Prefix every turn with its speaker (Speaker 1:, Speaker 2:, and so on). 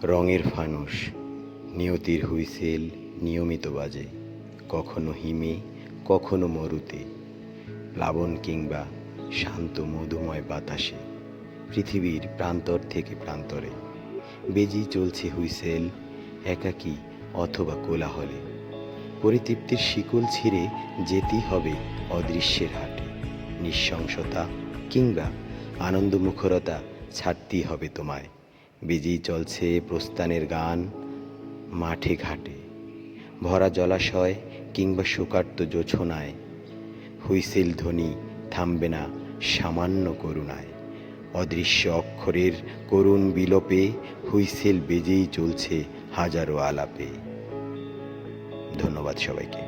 Speaker 1: রঙের ফানুস নিয়তির হুইসেল নিয়মিত বাজে, কখনো হিমে কখনো মরুতে, প্লাবন কিংবা শান্ত মধুময় বাতাসে, পৃথিবীর প্রান্তর থেকে প্রান্তরে বেজেই চলছে হুইসেল, একাকী অথবা কোলাহলে। পরিতৃপ্তির শিকল ছিঁড়ে যেতেই হবে অদৃশ্যের হাটে, নিঃশংসতা কিংবা আনন্দমুখরতা ছাড়তেই হবে তোমায়। বেজেই চলছে প্রস্থানের গান, মাঠে ঘাটে, ভরা জলাশয় কিংবা শোকার্ত জোছনায়, হুইসেল ধ্বনি থামবে না সামান্য করুণায়। অদৃশ্য অক্ষরের করুণ বিলোপে হুইসেল বেজেই চলছে হাজারো আলাপে। ধন্যবাদ সবাইকে।